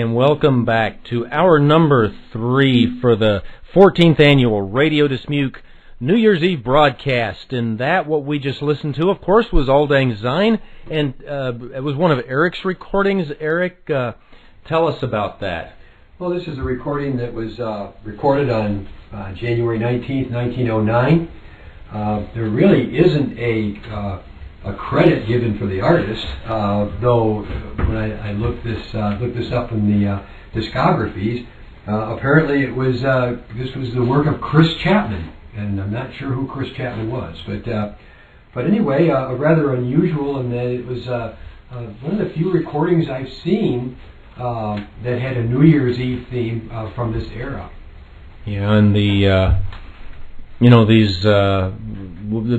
and welcome back to our number 3 for the 14th annual Radio Dismuke New Year's Eve broadcast. And that, what we just listened to, of course, was Auld Lang Syne, and it was one of Eric's recordings. Eric, tell us about that. Well, this is a recording that was recorded on January 19th, 1909. There really isn't a credit given for the artist, though when I looked this up in the discographies, apparently it was this was the work of Chris Chapman, and I'm not sure who Chris Chapman was, but anyway, rather unusual in that it was one of the few recordings I've seen that had a New Year's Eve theme from this era. Yeah, and the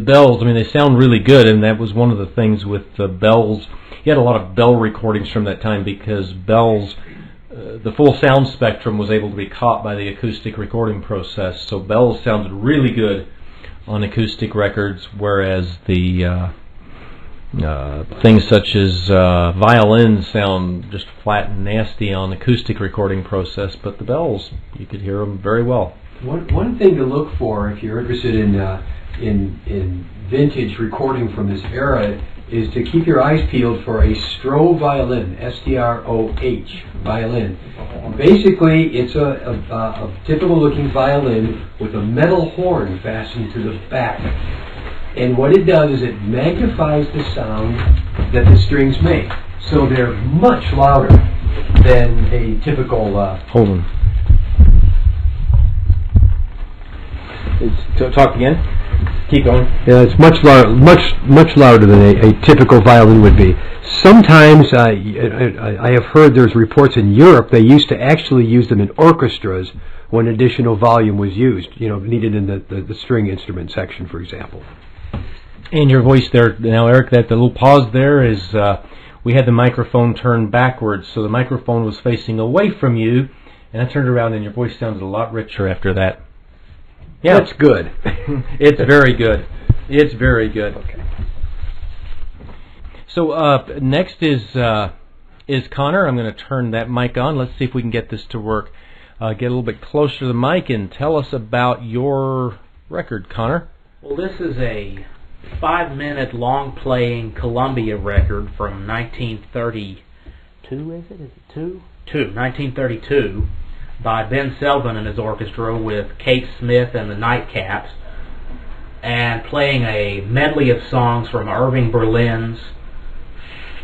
bells, I mean, they sound really good, and that was one of the things with the bells. You had a lot of bell recordings from that time because bells, the full sound spectrum was able to be caught by the acoustic recording process, so bells sounded really good on acoustic records, whereas the things such as violins sound just flat and nasty on acoustic recording process, but the bells, you could hear them very well. One thing to look for if you're interested in vintage recording from this era is to keep your eyes peeled for a Stroh violin, S-T-R-O-H violin. Basically, it's a typical looking violin with a metal horn fastened to the back. And what it does is it magnifies the sound that the strings make. So they're much louder than a typical... Hold on. Talk again. Keep going. Yeah, it's much louder than a typical violin would be. Sometimes I have heard there's reports in Europe they used to actually use them in orchestras when additional volume was used. Needed in the string instrument section, for example. And your voice there now, Eric. That the little pause there is we had the microphone turned backwards, so the microphone was facing away from you, and I turned around, and your voice sounded a lot richer after that. Yeah, that's good. It's very good. It's very good. Okay. So next is Connor. I'm going to turn that mic on. Let's see if we can get this to work. Get a little bit closer to the mic and tell us about your record, Connor. Well, this is a 5-minute long-playing Columbia record from 1932. Is it 1932. By Ben Selvin and his orchestra with Kate Smith and the Nightcaps, and playing a medley of songs from Irving Berlin's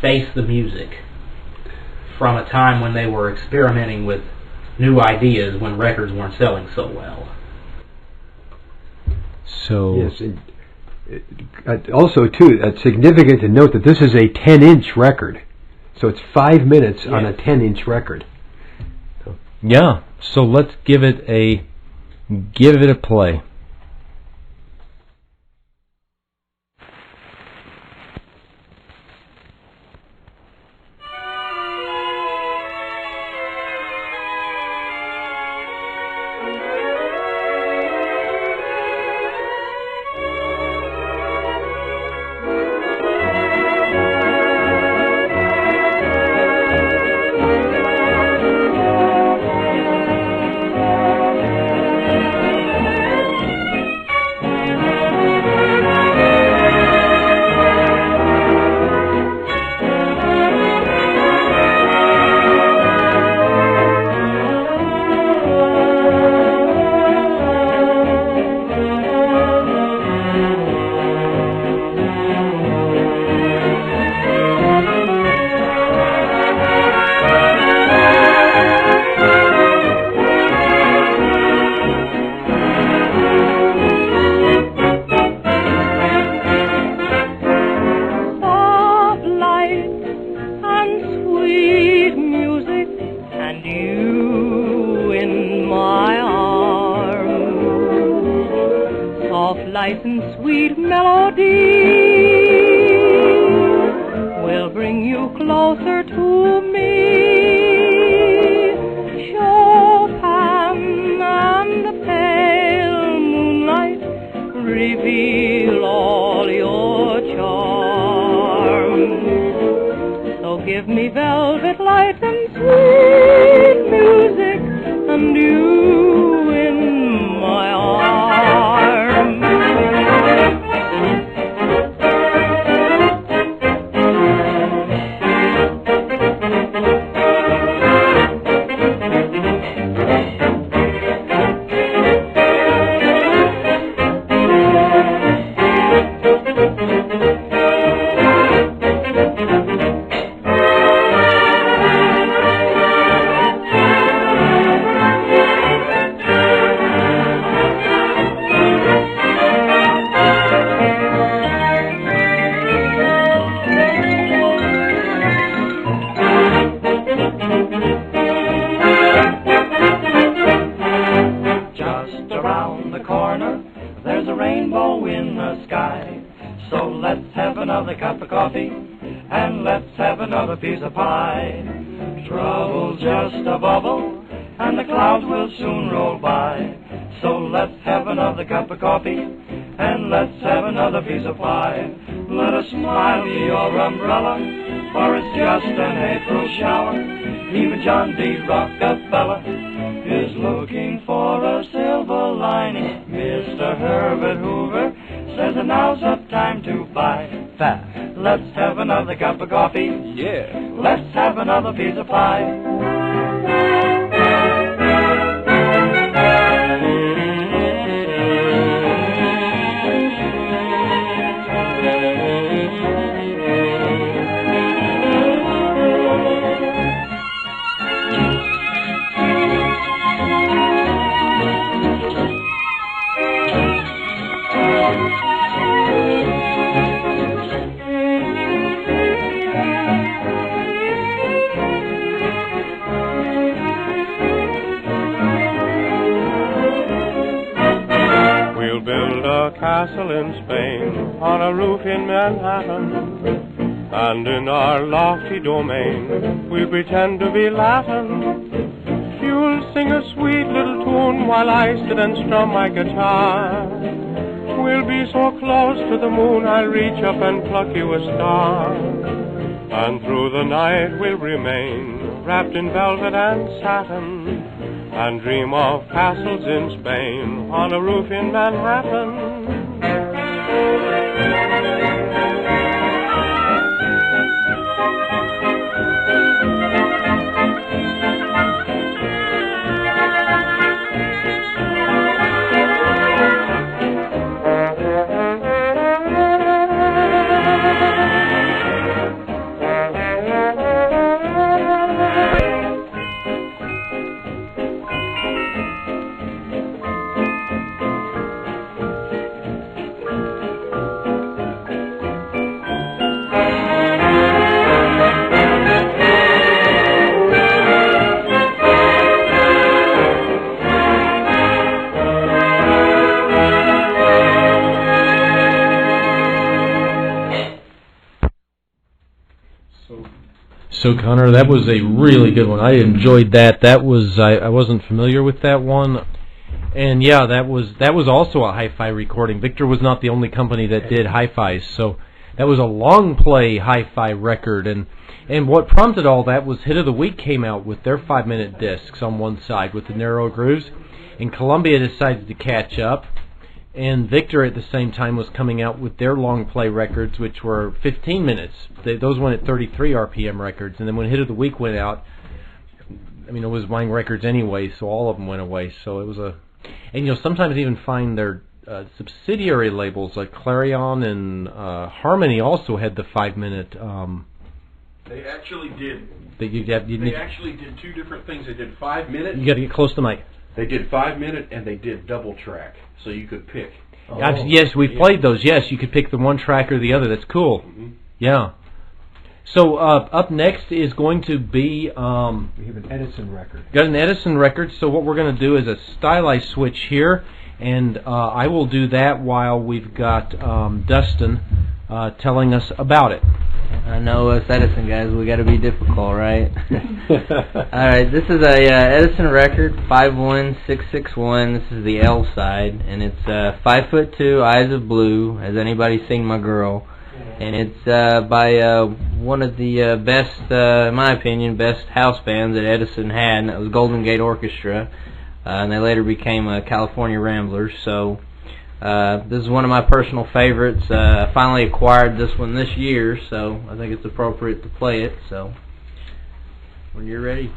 Face the Music, from a time when they were experimenting with new ideas when records weren't selling so well. So yes, also too, it's significant to note that this is a 10-inch record, so it's 5 minutes on a 10-inch record. Yeah, so let's give it a play. light and sweet melody will bring you closer to me. Chopin and the pale moonlight reveal all your charms. So give me velvet light and sweet just around the corner, there's a rainbow in the sky. So let's have another cup of coffee, and let's have another piece of pie. Trouble's just a bubble, and the clouds will soon roll by. So let's have another cup of coffee, and let's have another piece of pie. Let a smile be your umbrella, for it's just an April shower. Even John D. Rockefeller is looking for a silver lining. Mr. Herbert Hoover says that now's the time to buy fast. Let's have another cup of coffee. Yeah. Let's have another piece of pie. Castle in Spain, on a roof in Manhattan, and in our lofty domain we'll pretend to be Latin. You'll sing a sweet little tune while I sit and strum my guitar. We'll be so close to the moon I'll reach up and pluck you a star. And through the night we'll remain wrapped in velvet and satin, and dream of castles in Spain on a roof in Manhattan. So Connor, that was a really good one. I enjoyed that. That was I wasn't familiar with that one, and yeah, that was also a hi-fi recording. Victor was not the only company that did hi-fis, so that was a long play hi-fi record. And what prompted all that was Hit of the Week came out with their 5-minute discs on one side with the narrow grooves, and Columbia decided to catch up. And Victor at the same time was coming out with their long play records, which were 15 minutes. Those went at 33 RPM records. And then when Hit of the Week went out, I mean, it was Wang Records anyway, so all of them went away. So it was a... And you'll sometimes even find their subsidiary labels, like Clarion and Harmony also had the 5-minute... They actually did. They actually did two different things. They did 5 minutes. You got to get close to the mic. They did 5 minute, and they did double track, so you could pick. Yes, we played those. Yes, you could pick the one track or the other. That's cool. Mm-hmm. Yeah. So up next is going to be... we have an Edison record. Got an Edison record, so what we're going to do is a stylized switch here, and I will do that while we've got Dustin telling us about it. I know us Edison guys, we got to be difficult, right? Alright, this is a Edison record, 51661. This is the L side, and it's 5'2", Eyes of Blue. Has anybody seen My Girl? And it's by one of the best, in my opinion, best house bands that Edison had, and that was Golden Gate Orchestra. And they later became California Ramblers. So this is one of my personal favorites. I finally acquired this one this year, so I think it's appropriate to play it. So when you're ready.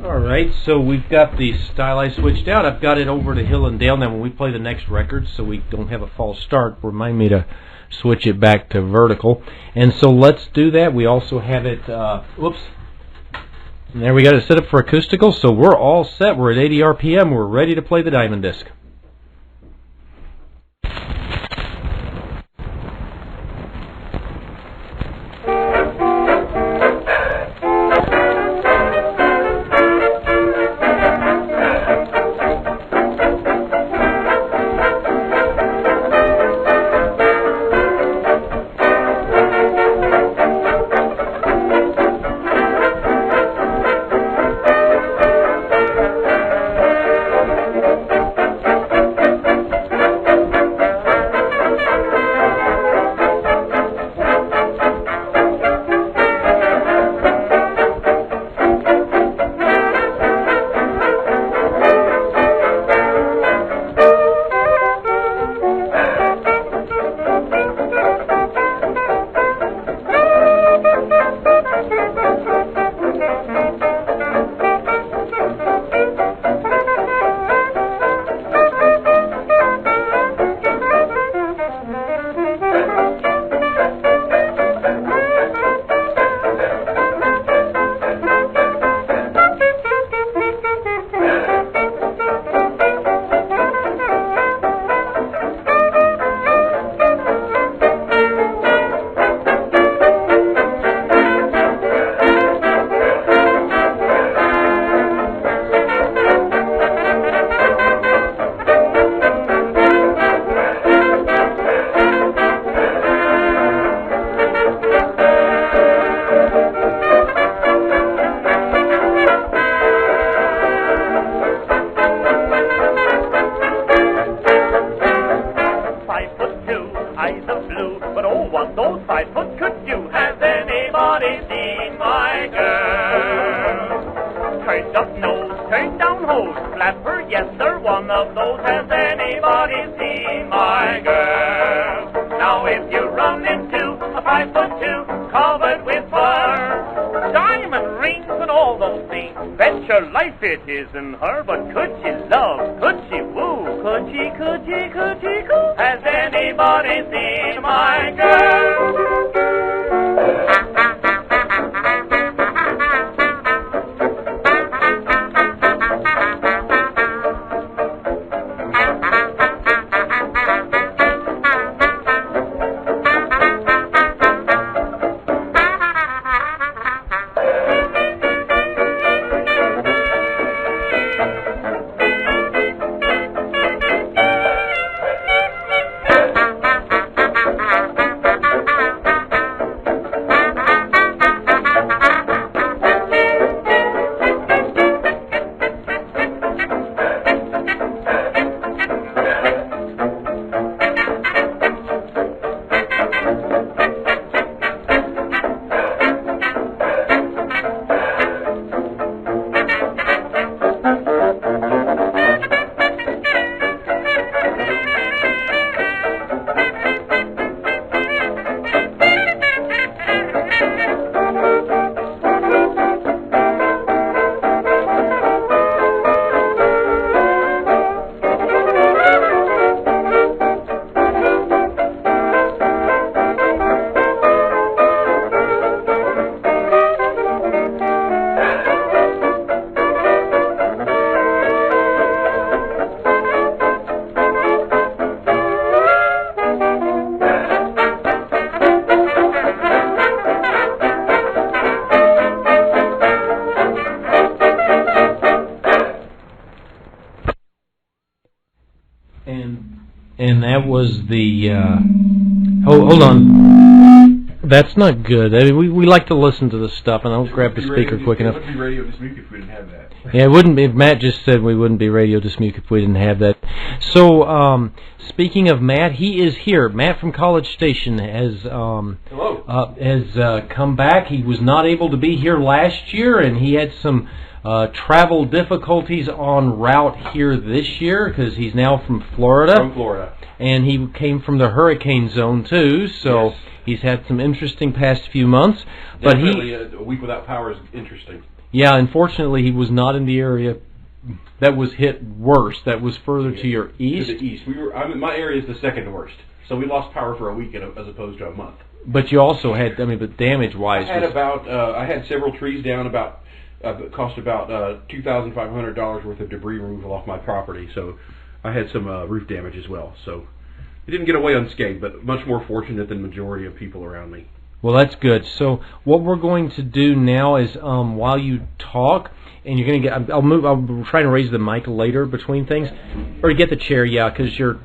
Alright, so we've got the stylized switched out. I've got it over to Hill and Dale. Now when we play the next record, so we don't have a false start, remind me to switch it back to vertical. And so let's do that. We also have it, whoops. And there we got it set up for acoustical, so we're all set. We're at 80 RPM. We're ready to play the diamond disc. what those 5 foot could do. Has anybody seen my girl? Turned up nose, turned down hose, flapper, yes sir, one of those. Has anybody seen my girl? Now if you run into a 5 foot 2 covered with fur, diamond rings and all those things, bet your life it isn't her. But could she love, could she woo, could she coo? Has anybody seen my girl? And that was the hold on, that's not good. I mean, we like to listen to this stuff, and I'll grab the speaker quick enough. It wouldn't be Radio Dismuke if we didn't have that. Yeah, it wouldn't be. Matt just said we wouldn't be Radio Dismuke if we didn't have that. So, speaking of Matt, he is here. Matt from College Station has come back. He was not able to be here last year, and he had some travel difficulties en route here this year because he's now from Florida. From Florida. And he came from the hurricane zone too, so yes. He's had some interesting past few months. Definitely, but a week without power is interesting. Yeah, unfortunately, he was not in the area that was hit worse. That was further to your east. To the east. My area is the second worst, so we lost power for a week as opposed to a month. But you also had, but damage-wise, I had several trees down. It cost about $2,500 worth of debris removal off my property. So I had some roof damage as well. So it didn't get away unscathed, but much more fortunate than the majority of people around me. Well, that's good. So what we're going to do now is, while you talk, and you're going to get, I'll try to raise the mic later between things, or get the chair, yeah, because you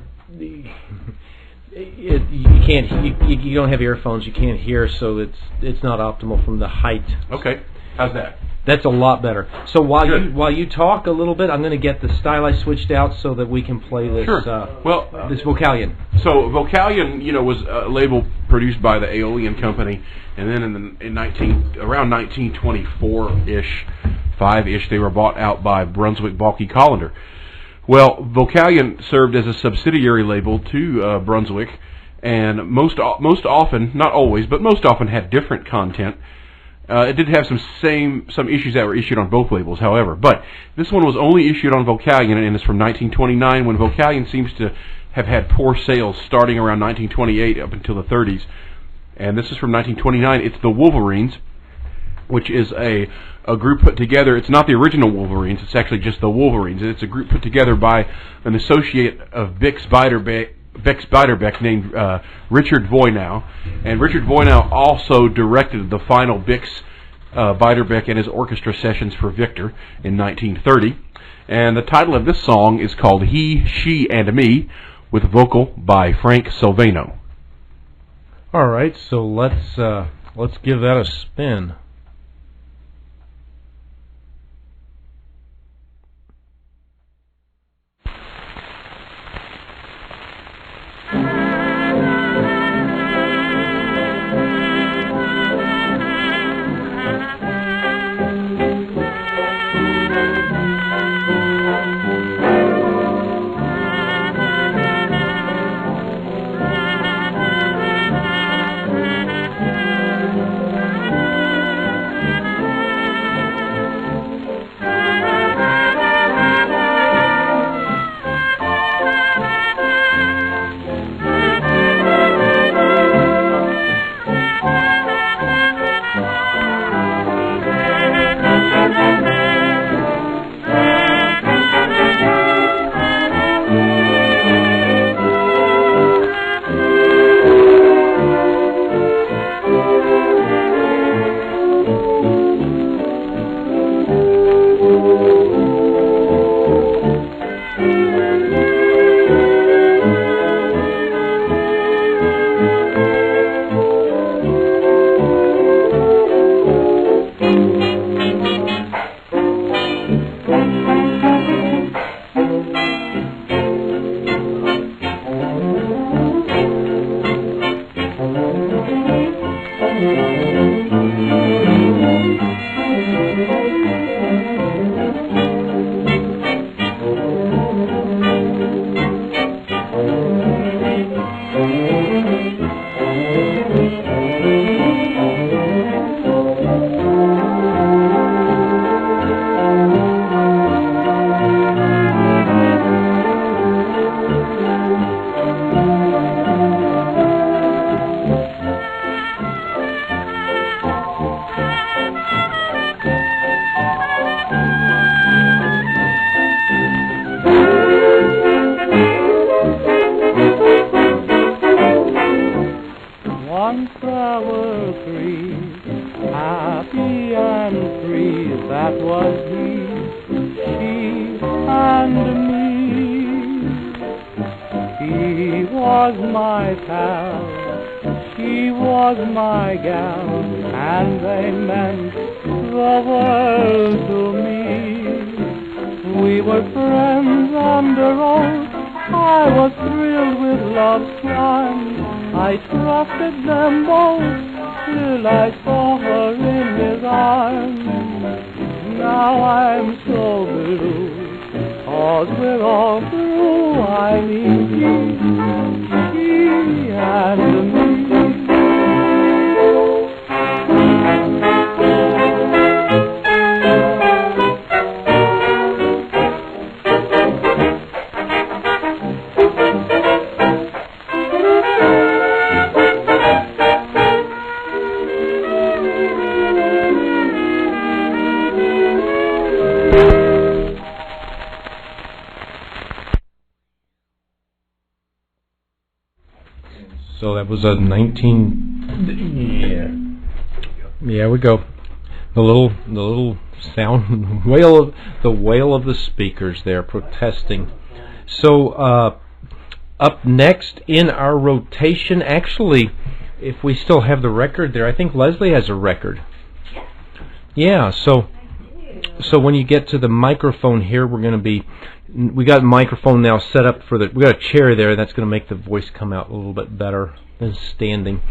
don't have earphones, you can't hear, so it's not optimal from the height. Okay, how's that? That's a lot better. So while you talk a little bit, I'm going to get the style I switched out so that we can play this. Sure. This Vocalion. So Vocalion, was a label produced by the Aeolian Company, and then around 1924-ish, 5-ish, they were bought out by Brunswick Balky Collender. Well, Vocalion served as a subsidiary label to Brunswick, and most often, not always, but most often had different content. It did have some issues that were issued on both labels, however. But this one was only issued on Vocalion, and it's from 1929, when Vocalion seems to have had poor sales starting around 1928 up until the 30s. And this is from 1929. It's the Wolverines, which is a group put together. It's not the original Wolverines. It's actually just the Wolverines. It's a group put together by an associate of Bix Beiderbecke named Richard Voinow, and Richard Voinow also directed the final Bix Beiderbecke and his orchestra sessions for Victor in 1930. And the title of this song is called He, She, and Me, with vocal by Frank Silvano. All right, so let's give that a spin. She was my pal, she was my gal, and they meant the world to me. We were friends under oath, I was thrilled with love's charm. I trusted them both till I saw her in his arms. Now I'm so blue, 'cause we're all through. I mean he and me. So that was a 19. Yeah, we go. The little sound the wail of the speakers there protesting. So up next in our rotation, actually, if we still have the record there, I think Leslie has a record. Yeah. So when you get to the microphone here, we got a microphone now set up we got a chair there, and that's going to make the voice come out a little bit better than standing.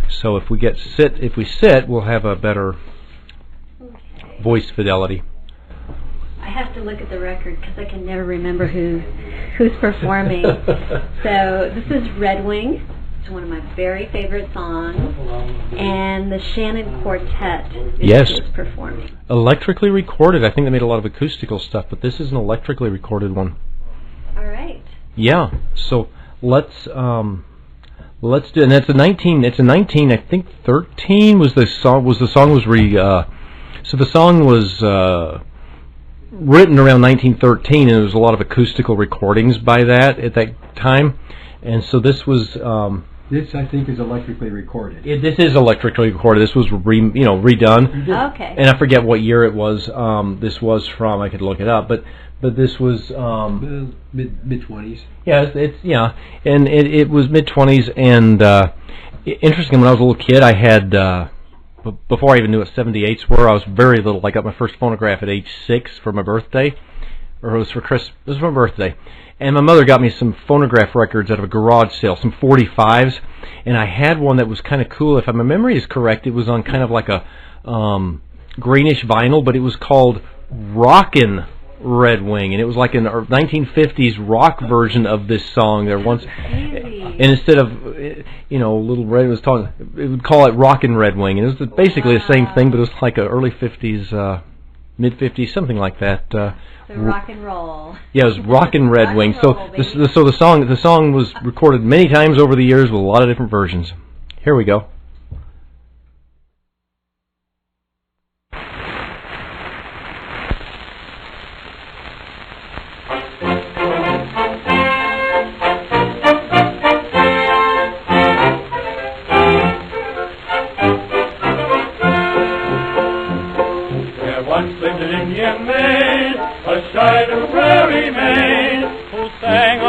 So if we sit, we'll have a better voice fidelity. I have to look at the record because I can never remember who's performing. So this is Red Wing. It's one of my very favorite songs, and the Shannon Quartet is performing. Electrically recorded. I think they made a lot of acoustical stuff, but this is an electrically recorded one. All right. Yeah. So let's do. And it's a 19. I think 13 was the song. So the song was written around 1913, and there was a lot of acoustical recordings by that at that time. And so this was. This, I think, is electrically recorded. This is electrically recorded. This was redone. Okay. And I forget what year it was. This was from. I could look it up, but this was mid-20s. Yeah, and it was mid-20s. And interesting. When I was a little kid, I had before I even knew what 78s were. I was very little. I got my first phonograph at age 6 for my birthday, or it was for Christmas. It was for my birthday. And my mother got me some phonograph records out of a garage sale, some 45s, and I had one that was kind of cool. If my memory is correct, it was on kind of like a greenish vinyl, but it was called Rockin' Red Wing, and it was like an 1950s rock version of this song. There once, and instead of Little Red, it would call it Rockin' Red Wing, and it was basically the same thing, but it was like a early 50s, mid 50s, something like that. Rock and roll. Yeah, it was Rockin' Red Wing. So the song was recorded many times over the years with a lot of different versions. Here we go. There once lived an Indian maid, a shy little prairie maid, who sang a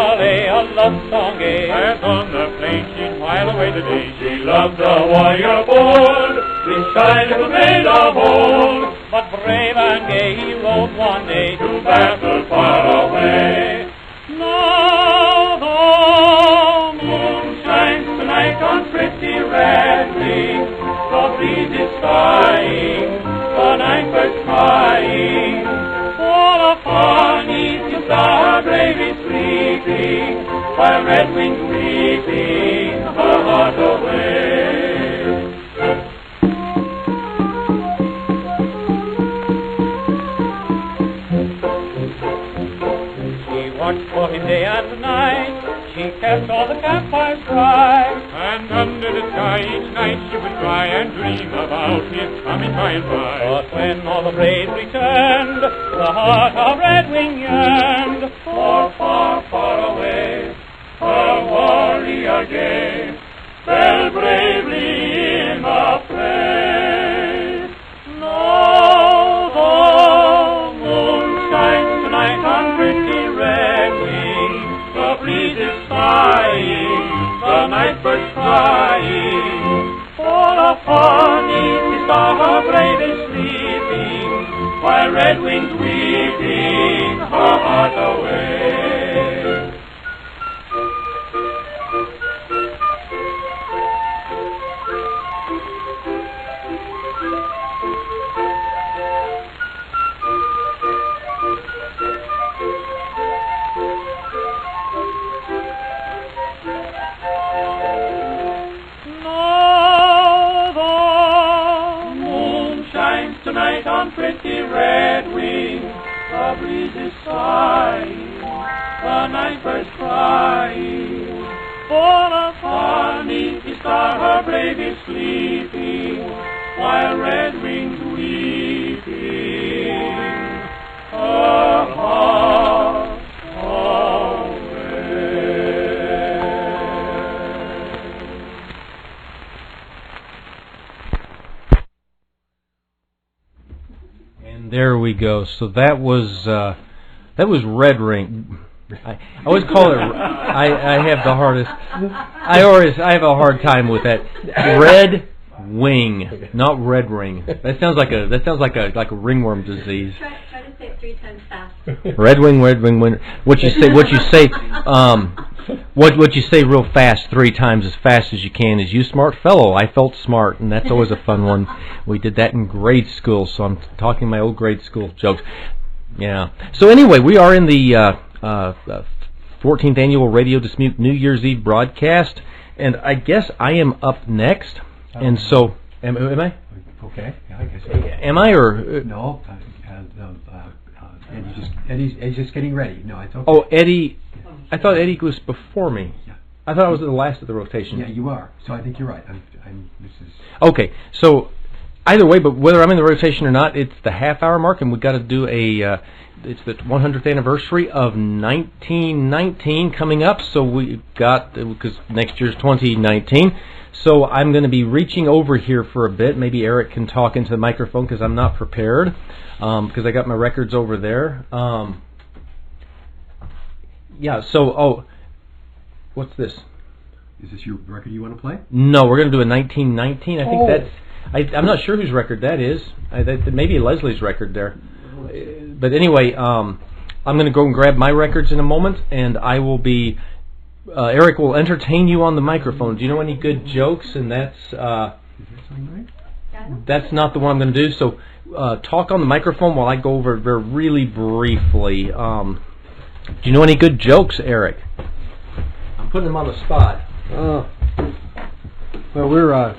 love song gay. As on the plain she'd while away the day, she loved the warrior bold, the shy little maid of old. But brave and gay he rode one day to battle far away. Now the moon shines tonight on pretty Red Wing, the breeze is sighing, the night bird's crying. All upon easy star brave is sleeping, while Red Wing's weeping her heart away. She watched for him day and night, she kept all the campfires dry, and under the sky each night she would cry and dream about his coming by and by. But when all the braves returned, the heart of Red Wing yearned, for far, far away, her warrior gay fell bravely in the fray. Now the moon shines tonight on pretty Red Wing, the breeze is sighing, night birds crying. All of honey, the star her brave is sleeping, while red wings weeping her heart away. Tonight on pretty red wing, the breeze is sighing, the night birds crying. Full of honey, the star her brave is sleeping, while red wings weeping her heart away. There we go. So that was Red Ring. I always call it. I have the hardest. I have a hard time with that. Red Wing, not Red Ring. That sounds like a ringworm disease. Try to say it 3 times fast. Red Wing. What you say real fast 3 times as fast as you can is "You smart fellow." I felt smart, and that's always a fun one. We did that in grade school, so I'm talking my old grade school jokes. Yeah. So anyway, we are in the 14th annual Radio Dismuke New Year's Eve broadcast, and I guess I am up next. And so, am I? Okay. Yeah, I guess. Am I or no? Eddie's just getting ready. No, it's okay. Oh, Eddie. I thought Eddie was before me. Yeah. I thought I was the last of the rotation. Yeah, you are. So I think you're right. This is okay. So either way, but whether I'm in the rotation or not, it's the half-hour mark, and we've got to do it's the 100th anniversary of 1919 coming up. So we've got, because next year's 2019. So I'm going to be reaching over here for a bit. Maybe Eric can talk into the microphone because I'm not prepared, because I got my records over there. Yeah, so, what's this? Is this your record you want to play? No, we're going to do a 1919. I think that's, I'm not sure whose record that is. That maybe Leslie's record there. But anyway, I'm going to go and grab my records in a moment, and I will be, Eric will entertain you on the microphone. Do you know any good jokes? And that's, that's not the one I'm going to do. So, talk on the microphone while I go over it very really briefly. Do you know any good jokes, Eric? I'm putting him on the spot. Well, we're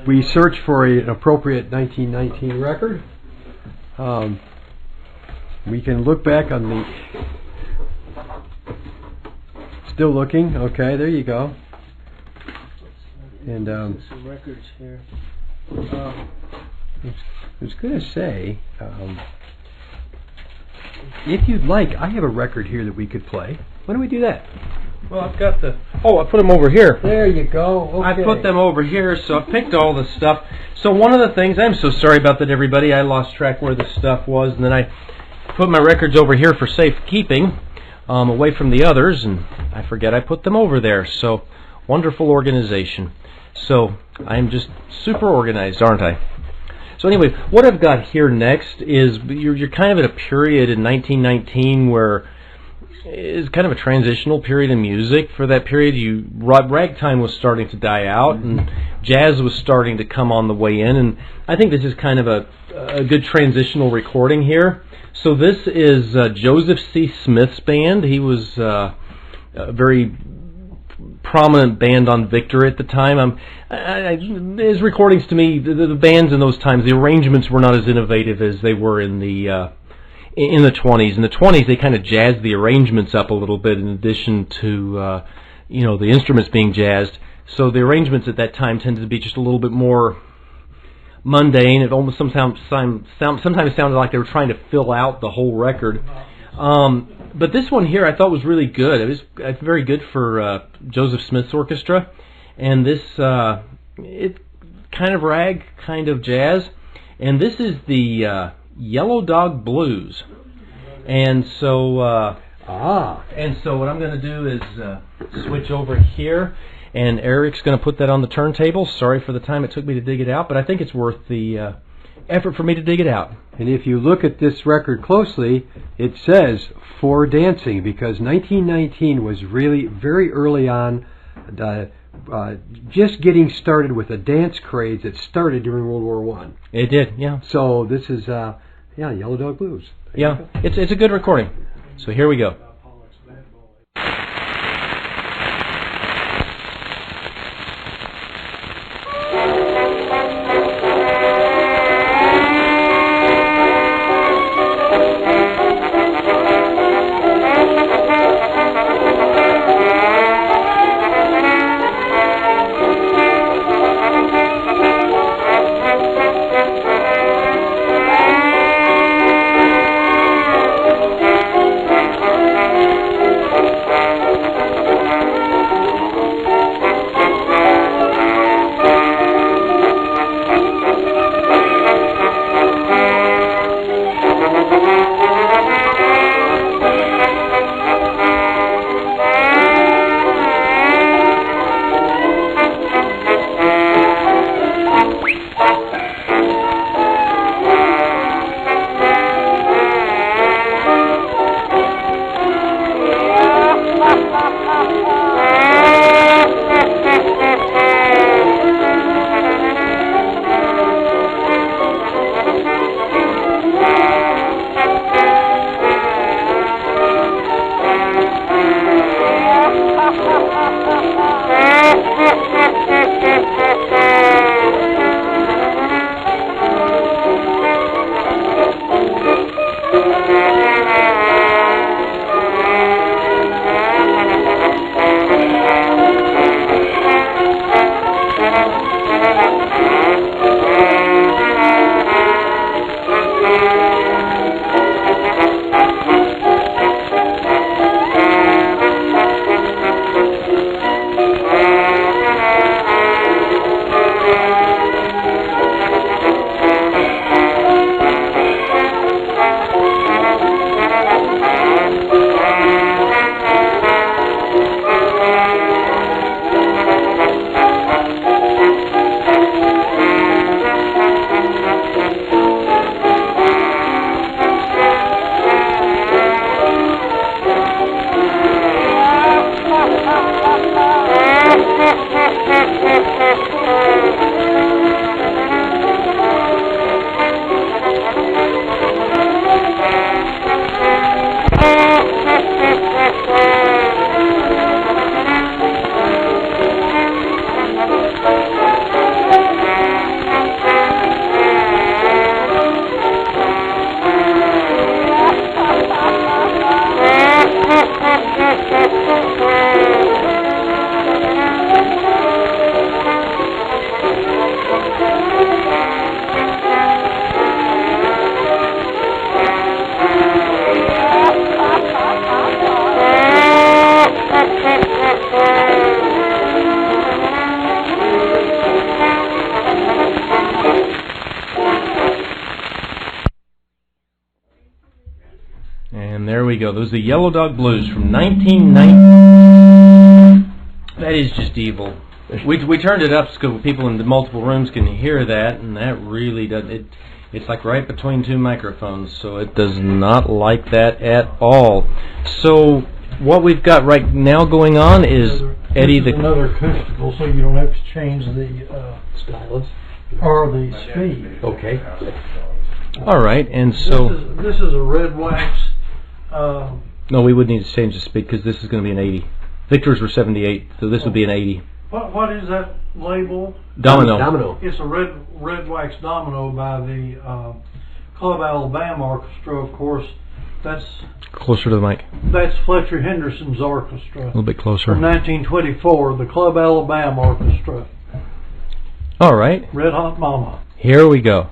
we search for an appropriate 1919 record. We can look back on the. Still looking. Okay, there you go. And some records here. I was going to say, if you'd like, I have a record here that we could play. Why don't we do that? Well, I've got the... Oh, I put them over here. There you go. Okay. I put them over here, so I picked all the stuff. So one of the things... I'm so sorry about that, everybody. I lost track where the stuff was, and then I put my records over here for safekeeping, away from the others, and I forget I put them over there. So, wonderful organization. So, I'm just super organized, aren't I? So anyway, what I've got here next is you're kind of at a period in 1919 where it's kind of a transitional period in music. For that period, ragtime was starting to die out, and jazz was starting to come on the way in, and I think this is kind of a good transitional recording here. So this is Joseph C. Smith's band. He was a very prominent band on Victor at the time. His recordings to me, the bands in those times, the arrangements were not as innovative as they were in the 20s. In the 20s, they kind of jazzed the arrangements up a little bit in addition to the instruments being jazzed. So the arrangements at that time tended to be just a little bit more mundane. It almost sometimes sounded like they were trying to fill out the whole record. But this one here I thought was really good. It was very good for Joseph Smith's orchestra. And this, it kind of rag, kind of jazz. And this is the Yellow Dog Blues. And so what I'm going to do is switch over here, and Eric's going to put that on the turntable. Sorry for the time it took me to dig it out, but I think it's worth the effort for me to dig it out. And if you look at this record closely, it says for dancing, because 1919 was really very early on, just getting started with a dance craze that started during World War One. It did, yeah. So this is Yellow Dog Blues. Yeah, it's a good recording. So here we go. And there we go. Those are the Yellow Dog Blues from 1990. That is just evil. We turned it up so people in the multiple rooms can hear that, and that really does it. It's like right between two microphones, so it does not like that at all. So what we've got right now going on is Eddie the another acoustical, so you don't have to change the stylus or the speed. Okay. All right, and so this is a red wax. No, we would need to change the speed because this is going to be an 80. Victor's were 78, so this would be an 80. What is that label? Domino. It's a red wax domino by the Club Alabama Orchestra, of course. That's closer to the mic. That's Fletcher Henderson's orchestra. A little bit closer. From 1924, the Club Alabama Orchestra. All right. Red Hot Mama. Here we go.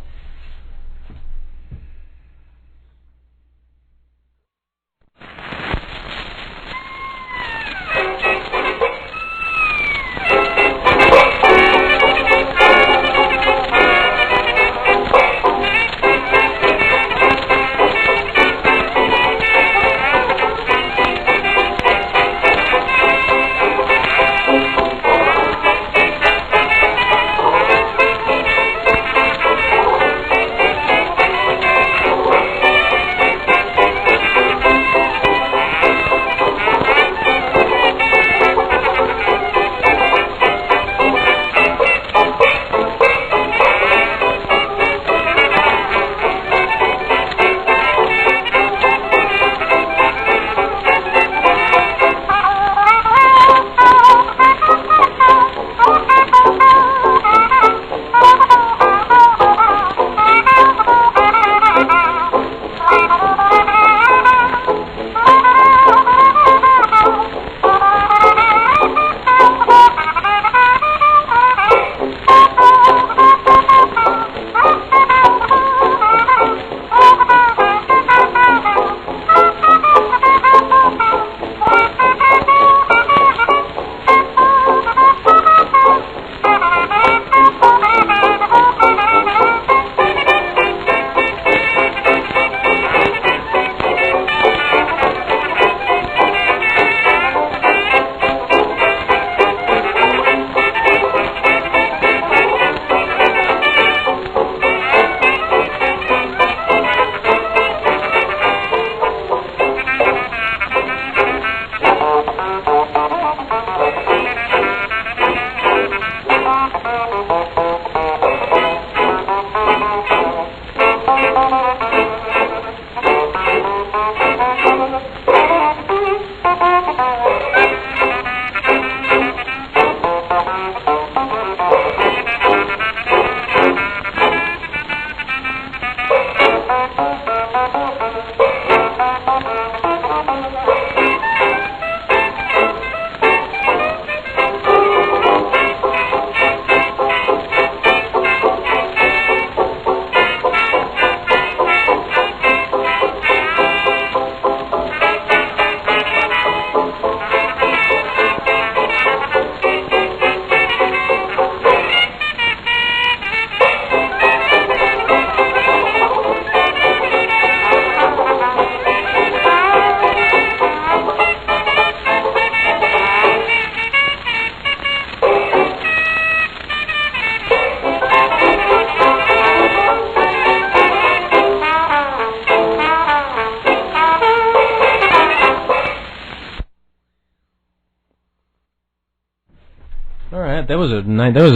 that was a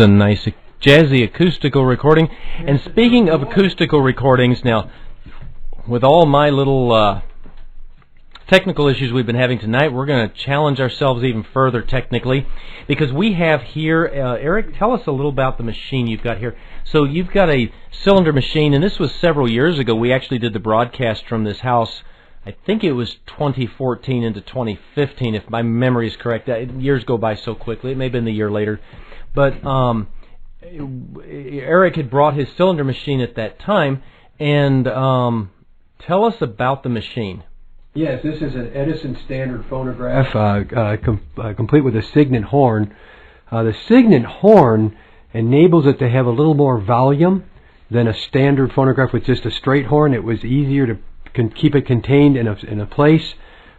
nice jazzy acoustical recording. And speaking of acoustical recordings, now with all my little technical issues we've been having tonight, we're going to challenge ourselves even further technically, because we have here, Eric, tell us a little about the machine you've got here. So you've got a cylinder machine, and this was several years ago. We actually did the broadcast from this house. I think it was 2014 into 2015, if my memory is correct. Years go by so quickly. It may have been the year later. But Eric had brought his cylinder machine at that time, and tell us about the machine. Yes, this is an Edison standard phonograph, complete with a Signet horn. The Signet horn enables it to have a little more volume than a standard phonograph with just a straight horn. It was easier to keep it contained in a place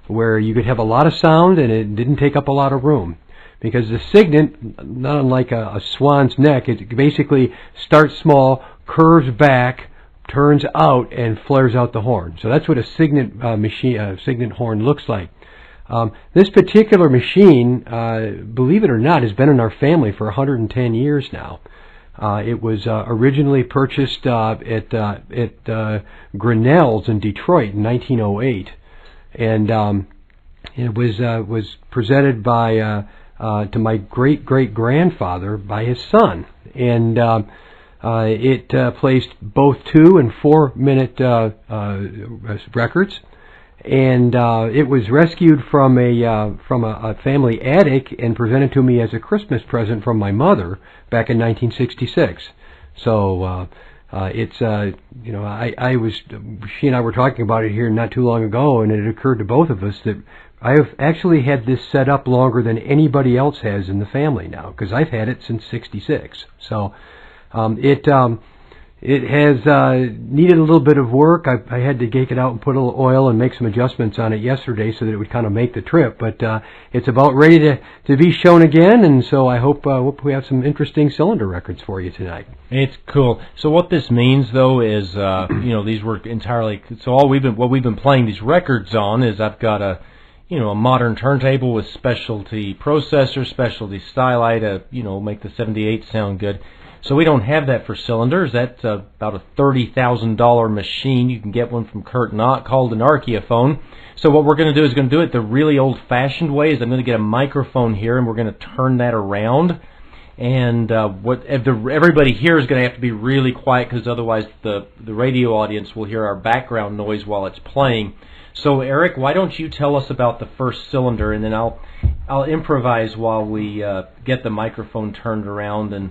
where you could have a lot of sound and it didn't take up a lot of room. Because the Signet, not unlike a swan's neck, it basically starts small, curves back, turns out, and flares out the horn. So that's what a Signet Signet horn looks like. This particular machine, believe it or not, has been in our family for 110 years now. It was originally purchased at Grinnell's in Detroit in 1908, and it was presented by to my great-great-grandfather by his son, and it placed both 2- and 4-minute records, and it was rescued from a family attic and presented to me as a Christmas present from my mother back in 1966. So it's she and I were talking about it here not too long ago, and it occurred to both of us that I have actually had this set up longer than anybody else has in the family now, because I've had it since '66. So it has needed a little bit of work. I had to take it out and put a little oil and make some adjustments on it yesterday so that it would kind of make the trip. But it's about ready to be shown again, and so I hope we have some interesting cylinder records for you tonight. It's cool. So what this means, though, is these were entirely. So what we've been playing these records on is I've got a modern turntable with specialty processor, specialty stylite to make the 78 sound good. So we don't have that for cylinders. That's about a $30,000 machine. You can get one from Kurt Knott called an archaeophone. So what we're going to do is going to do it the really old-fashioned way. Is I'm going to get a microphone here, and we're going to turn that around. And everybody here is going to have to be really quiet, because otherwise the radio audience will hear our background noise while it's playing. So Eric, why don't you tell us about the first cylinder, and then I'll improvise while we get the microphone turned around. And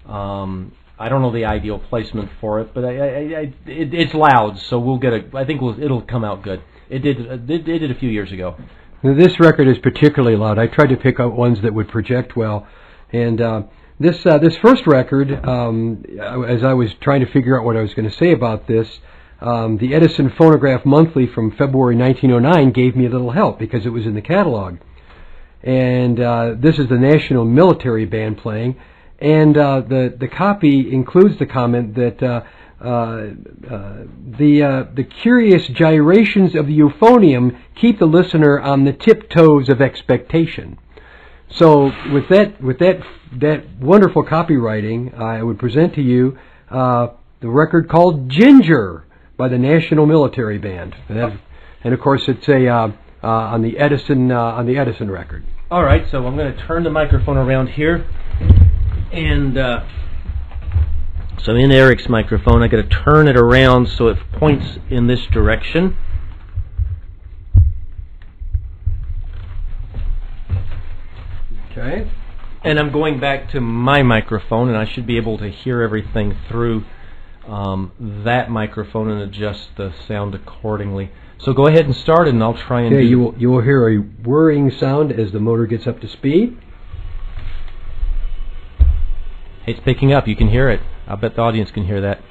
I don't know the ideal placement for it, but it's loud, so we'll get I think it'll come out good. It did a few years ago. Now, this record is particularly loud. I tried to pick out ones that would project well, and this first record, as I was trying to figure out what I was going to say about this, the Edison Phonograph Monthly from February 1909 gave me a little help because it was in the catalog. And this is the National Military Band playing, and the copy includes the comment that the curious gyrations of the euphonium keep the listener on the tiptoes of expectation. So with that wonderful copywriting, I would present to you the record called Ginger by the National Military Band, and of course it's on the Edison record. All right, so I'm going to turn the microphone around here, and so in Eric's microphone, I got to turn it around so it points in this direction. Okay. And I'm going back to my microphone, and I should be able to hear everything through that microphone and adjust the sound accordingly. So go ahead and start, and I'll try and. Okay, you will hear a whirring sound as the motor gets up to speed. It's picking up. You can hear it. I bet the audience can hear that.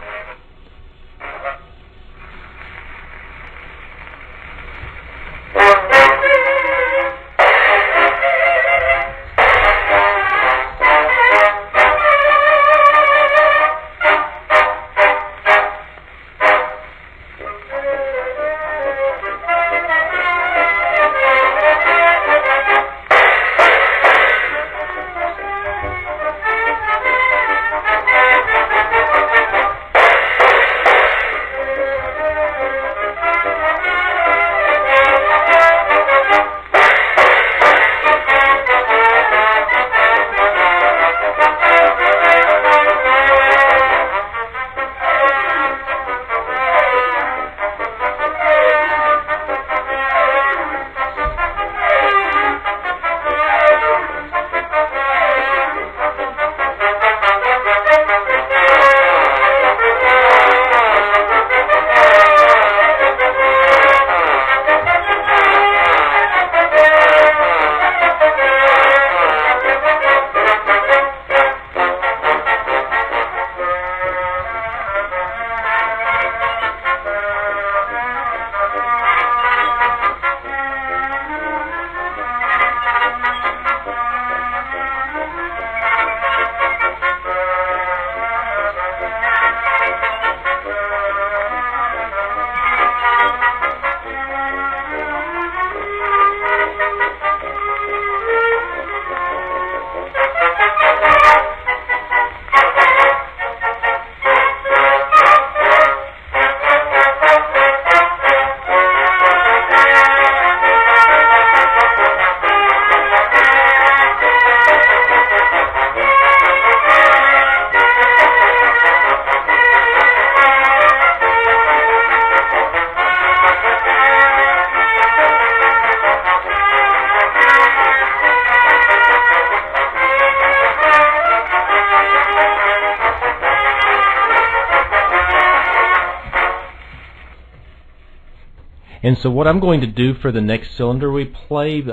And so what I'm going to do for the next cylinder we play,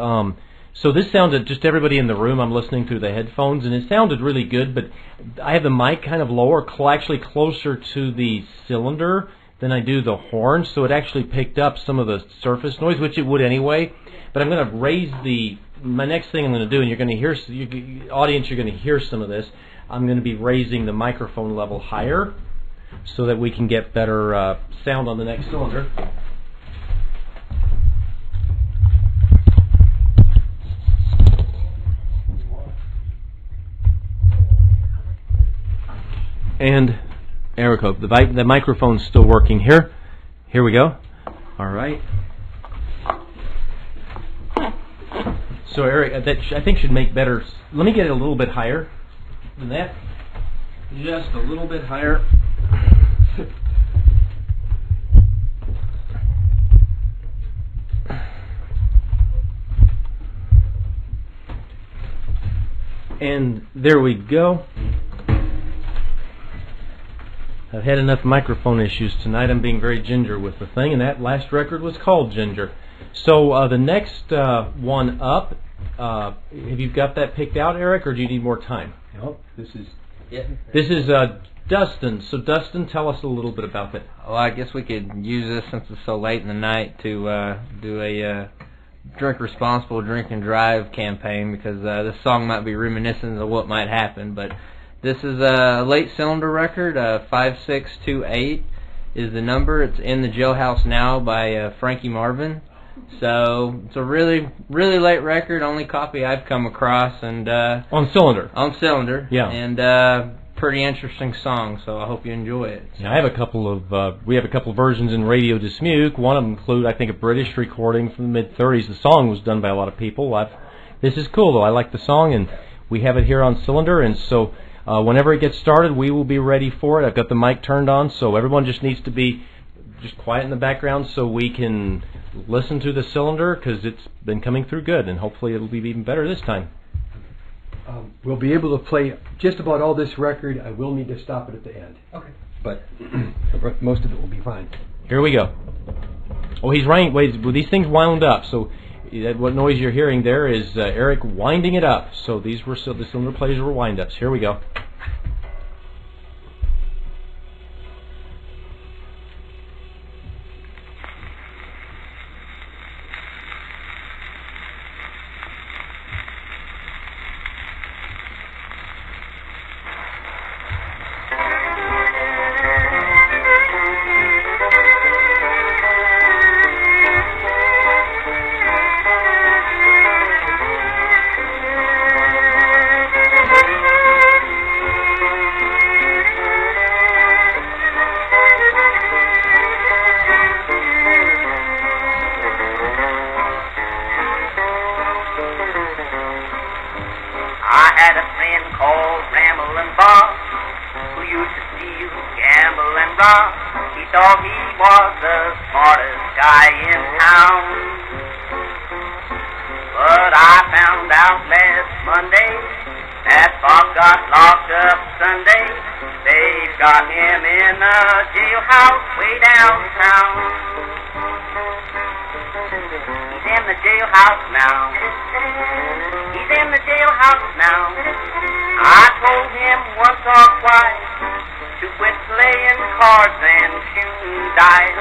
so this sounded, just everybody in the room, I'm listening through the headphones, and it sounded really good, but I have the mic kind of lower, actually closer to the cylinder than I do the horn, so it actually picked up some of the surface noise, which it would anyway. But I'm going to raise my next thing I'm going to do, and you're going to hear, audience, you're going to hear some of this, I'm going to be raising the microphone level higher so that we can get better sound on the next cylinder. And Eric, the microphone's still working here. Here we go. All right. So Eric, that I think should make better. Let me get it a little bit higher than that. Just a little bit higher. And there we go. I've had enough microphone issues tonight. I'm being very ginger with the thing, and that last record was called Ginger. So the next one up, have you got that picked out, Eric, or do you need more time? No, this is Dustin. So Dustin, tell us a little bit about that. Well, I guess we could use this since it's so late in the night to do a drink responsible, drink and drive campaign, because this song might be reminiscent of what might happen, but this is a late cylinder record. 5628 is the number. It's In the Jailhouse Now by Frankie Marvin. So it's a really, really late record. Only copy I've come across, and on cylinder. On cylinder. Yeah. And pretty interesting song. So I hope you enjoy it. Yeah, I have a couple of. We have a couple of versions in Radio Dismuke. One of them include, I think, a British recording from the mid '30s. The song was done by a lot of people. This is cool though. I like the song, and we have it here on cylinder, and so. Whenever it gets started, we will be ready for it. I've got the mic turned on, so everyone just needs to be just quiet in the background so we can listen to the cylinder, because it's been coming through good, and hopefully it'll be even better this time. We'll be able to play just about all this record. I will need to stop it at the end. Okay. But most of it will be fine. Here we go. Oh, he's right. Wait, well, these things wound up, so what noise you're hearing there is Eric winding it up. So the cylinder players were wind-ups. Here we go. He thought he was the smartest guy in town. But I found out last Monday that Bob got locked up Sunday. They've got him in a jailhouse way downtown. He's in the jailhouse now. He's in the jailhouse now. I told him once or twice to quit playing cards and shooting dice.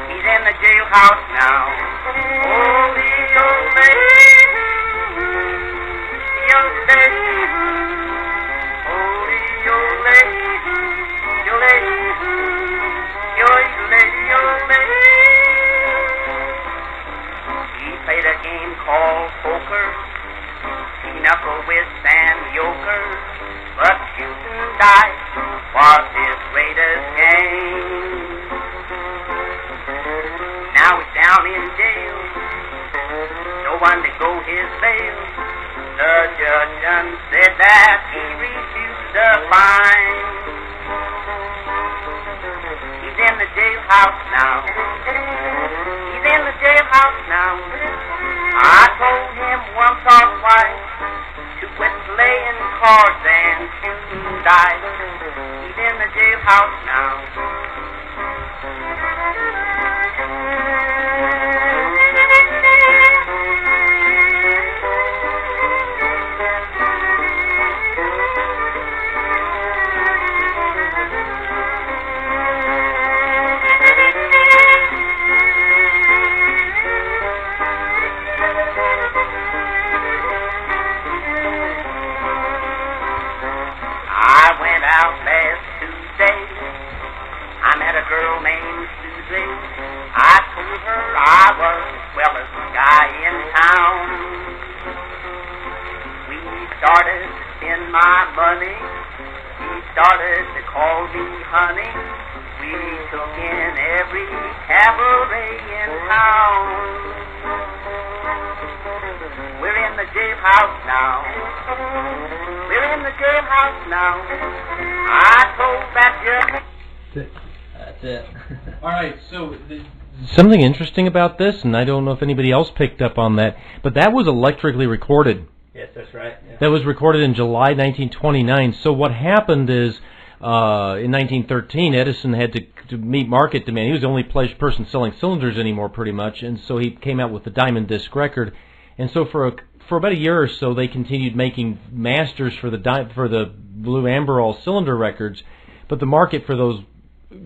He's in the jailhouse now. Holy old lady, young lady, holy old lady, your lady, your lady, your lady. He played a game called poker, pinochle with and euchre, but shooting dice was his greatest game. Now he's down in jail, no one to go his bail. The judge done said that he refused the fine. He's in the jailhouse now. He's in the jailhouse now. I told him once or twice to quit playing cards and shooting dice. He's in the jailhouse now. money. He started to call me honey. We took in every cabaret in town. We're in the jailhouse now. We're in the jailhouse now. I told that judge. That's it. All right, so something interesting about this, and I don't know if anybody else picked up on that, but that was electrically recorded. Yes, that's right. Yeah. That was recorded in July 1929. So what happened is, in 1913, Edison had to meet market demand. He was the only person selling cylinders anymore, pretty much, and so he came out with the diamond disc record. And so for about a year or so, they continued making masters for the blue amberol cylinder records, but the market for those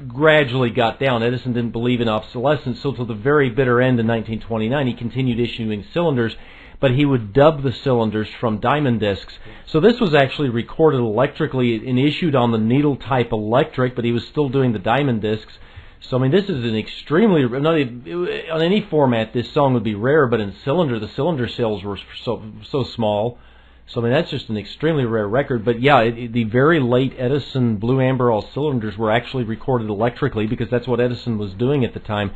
gradually got down. Edison didn't believe in obsolescence, so till the very bitter end in 1929, he continued issuing cylinders, but he would dub the cylinders from diamond discs. So this was actually recorded electrically and issued on the needle type electric, but he was still doing the diamond discs. So I mean, this is an extremely, on any format this song would be rare, but in cylinder, the cylinder sales were so small. So I mean, that's just an extremely rare record. But yeah, the very late Edison blue amberol cylinders were actually recorded electrically because that's what Edison was doing at the time,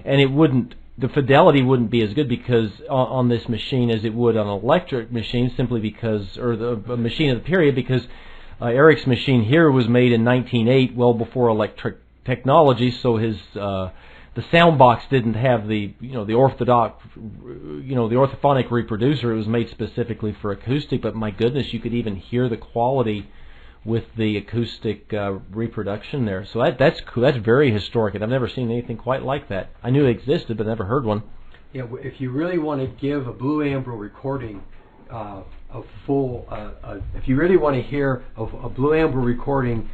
and the fidelity wouldn't be as good because on this machine as it would on an electric machine, simply because, or a machine of the period, because Eric's machine here was made in 1908, well before electric technology. So the sound box didn't have the orthophonic reproducer. It was made specifically for acoustic, but my goodness, you could even hear the quality with the acoustic reproduction there. So that's cool. That's very historic, and I've never seen anything quite like that. I knew it existed, but never heard one. Yeah, if you really want to give a blue amber recording if you really want to hear a blue amber recording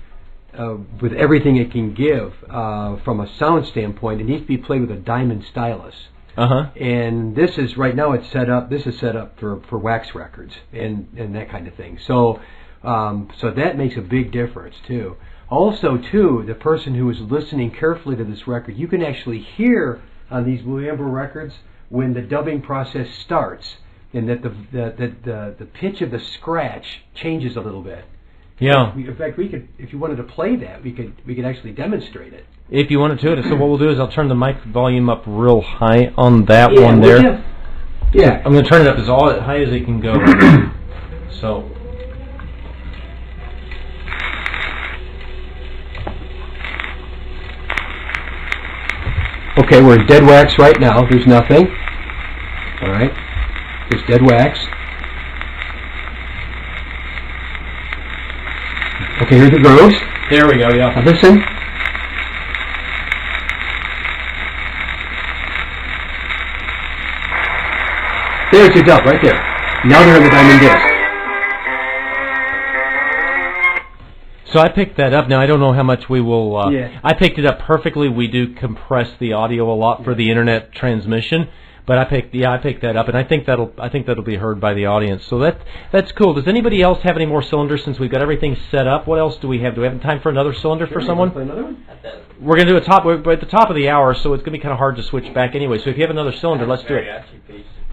with everything it can give from a sound standpoint, it needs to be played with a diamond stylus. And this is right now it's set up. This is set up for wax records and that kind of thing. So so that makes a big difference too. Also too, the person who is listening carefully to this record, you can actually hear on these blue amber records when the dubbing process starts, and that the pitch of the scratch changes a little bit. Yeah. In fact, we could, if you wanted to play that, we could actually demonstrate it. If you wanted to, so what we'll do is I'll turn the mic volume up real high on that one there. Yeah. I'm going to turn it up as high as it can go. So. Okay, we're in dead wax right now. There's nothing. All right. There's dead wax. Okay, here's the grooves. There we go, yeah. Now listen. There's your dub right there. Now they're in the diamond disc. So I picked that up. Now I don't know how much we will. Yeah. I picked it up perfectly. We do compress the audio a lot for the internet transmission, but I picked that up, and I think that'll be heard by the audience. So that's cool. Does anybody else have any more cylinders since we've got everything set up? What else do we have? Do we have time for another cylinder for someone? Play another one? We're going to do we're at the top of the hour, so it's going to be kind of hard to switch back anyway. So if you have another cylinder, let's do it.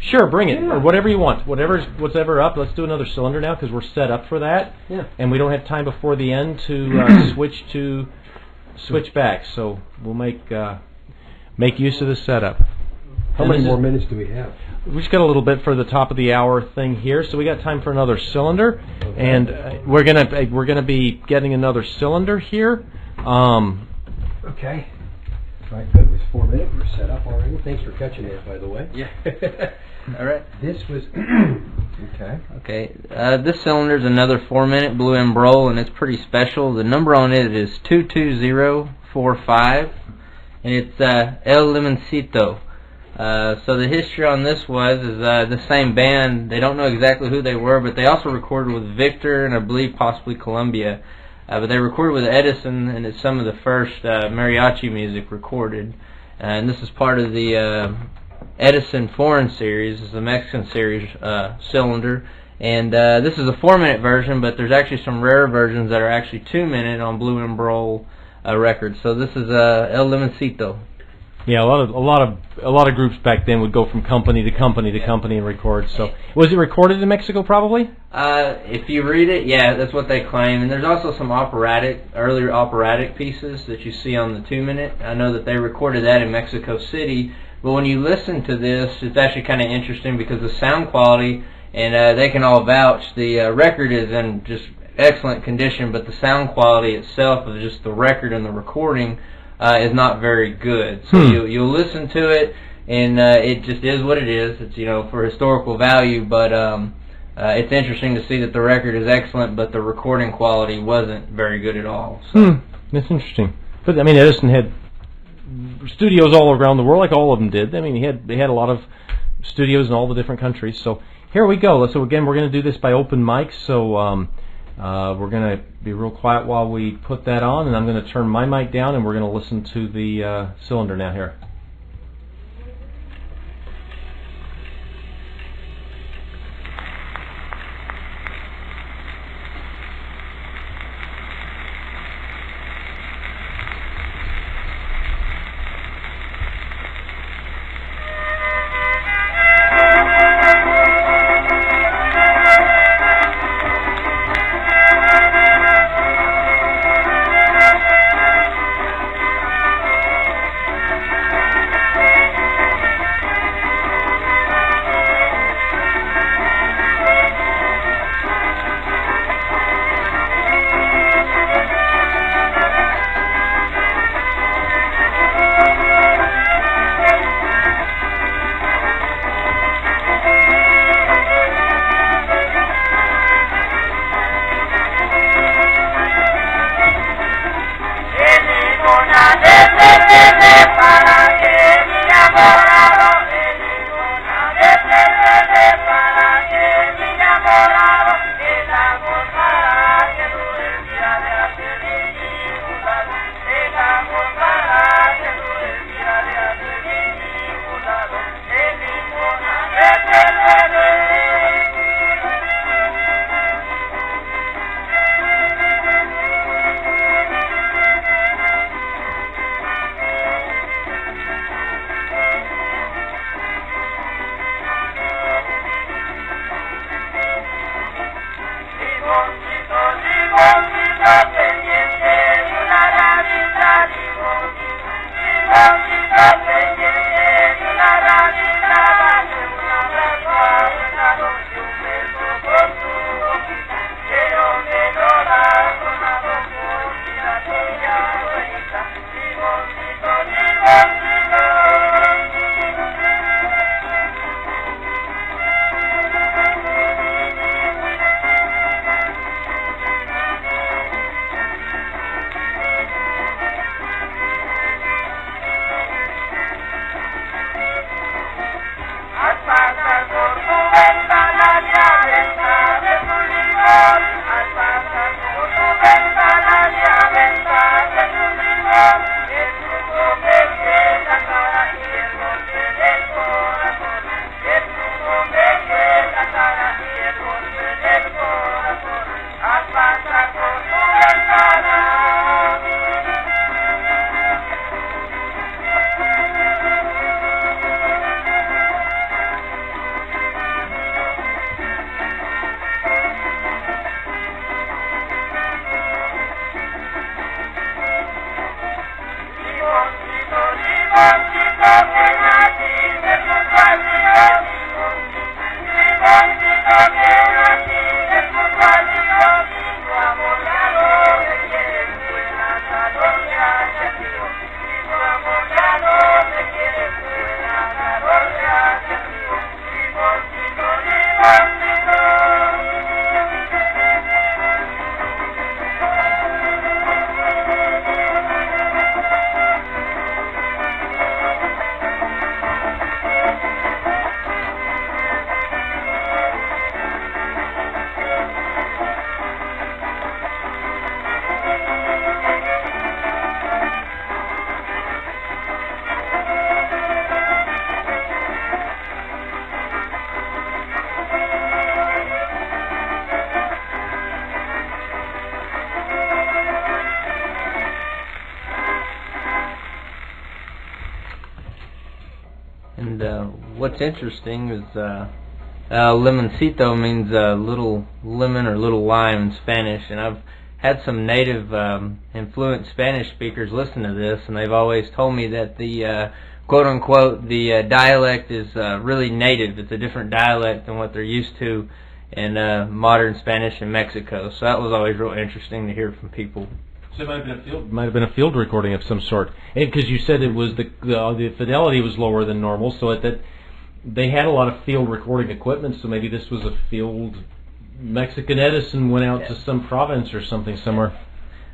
Sure, bring it, or whatever you want. Whatever's up, let's do another cylinder now because we're set up for that. Yeah. And we don't have time before the end to switch back. So we'll make use of the setup. How many more minutes do we have? We just got a little bit for the top of the hour thing here, so we got time for another cylinder, and we're gonna be getting another cylinder here. Okay. Right, good. It was 4 minutes. We're set up already. Thanks for catching that, by the way. Yeah. All right. This was okay. Okay. This cylinder is another 4-minute blue amberol, and it's pretty special. The number on it is 22045, and it's El Limoncito. So the history on this is the same band. They don't know exactly who they were, but they also recorded with Victor and I believe possibly Columbia. But they recorded with Edison, and it's some of the first mariachi music recorded. And this is part of the Edison Foreign Series. This is the Mexican Series cylinder. And this is a 4-minute version, but there's actually some rare versions that are actually 2-minute on Blue Amberol records. So this is El Limoncito. Yeah, a lot of groups back then would go from company to company to company and record. So, was it recorded in Mexico? Probably. If you read it, yeah, that's what they claim. And there's also some earlier operatic pieces that you see on the 2-minute. I know that they recorded that in Mexico City. But when you listen to this, it's actually kind of interesting because the sound quality, and they can all vouch, the record is in just excellent condition, but the sound quality itself of just the record and the recording is not very good. So you'll listen to it, and it just is what it is. It's, for historical value, but it's interesting to see that the record is excellent, but the recording quality wasn't very good at all. So. That's interesting. But I mean, Edison had studios all around the world, like all of them did. I mean, he had a lot of studios in all the different countries. So here we go. So again, we're going to do this by open mic. So we're going to be real quiet while we put that on, and I'm going to turn my mic down, and we're going to listen to the cylinder now here. And what's interesting is limoncito means little lemon or little lime in Spanish, and I've had some native influent Spanish speakers listen to this, and they've always told me that the quote-unquote, the dialect is really native. It's a different dialect than what they're used to in modern Spanish in Mexico. So that was always real interesting to hear from people. So it might have been a field recording of some sort, because you said it was the fidelity was lower than normal, so that they had a lot of field recording equipment. So maybe this was a field. Mexican Edison went out to some province or something somewhere.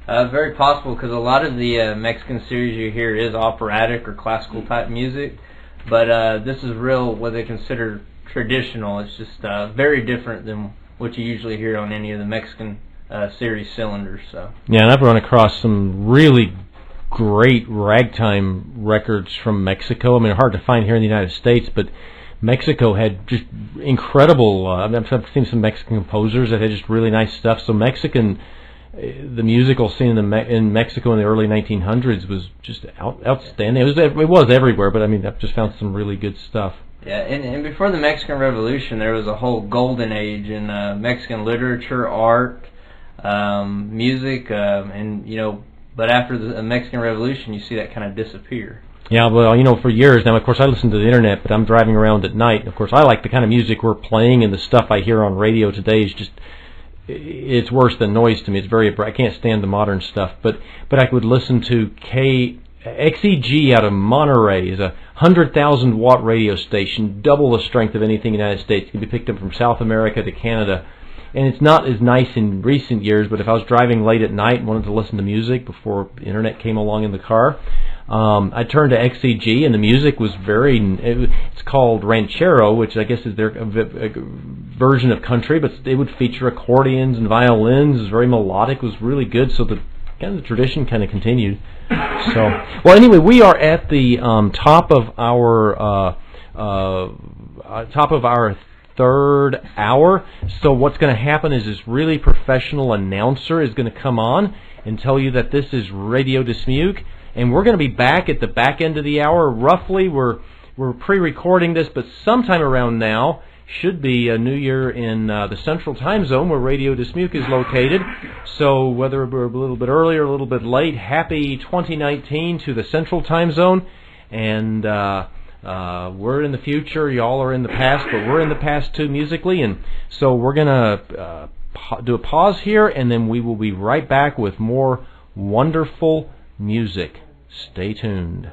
Very possible, because a lot of the Mexican series you hear is operatic or classical type music, but this is real what they consider traditional. It's just very different than what you usually hear on any of the Mexican series cylinders. So yeah, and I've run across some really great ragtime records from Mexico. I mean, hard to find here in the United States, but Mexico had just incredible. I've seen some Mexican composers that had just really nice stuff. So the musical scene in Mexico in the early 1900s was just outstanding. It was everywhere, but I mean, I've just found some really good stuff. Yeah, and before the Mexican Revolution, there was a whole golden age in Mexican literature, art, music, and But after the Mexican Revolution, you see that kind of disappear. Yeah, well, for years now, of course, I listen to the internet, but I'm driving around at night. Of course, I like the kind of music we're playing, and the stuff I hear on radio today is just. It's worse than noise to me. It's very. I can't stand the modern stuff. But I could listen to XEG out of Monterey is a 100,000 watt radio station, double the strength of anything in the United States. It can be picked up from South America to Canada, and it's not as nice in recent years. But if I was driving late at night and wanted to listen to music before the internet came along in the car, I turned to XEG, and the music was it's called ranchero, which I guess is their version of country, but it would feature accordions and violins. It was very melodic. It was really good. So the tradition kind of continued. So, well, anyway, we are at the top of our third hour. So what's going to happen is this really professional announcer is going to come on and tell you that this is Radio Dismuke. And we're going to be back at the back end of the hour. Roughly, we're pre-recording this, but sometime around now should be a New Year in the Central Time Zone where Radio Dismuke is located. So whether we're a little bit early or a little bit late, happy 2019 to the Central Time Zone. And we're in the future. Y'all are in the past, but we're in the past too musically. And so we're going to do a pause here, and then we will be right back with more wonderful music. Stay tuned.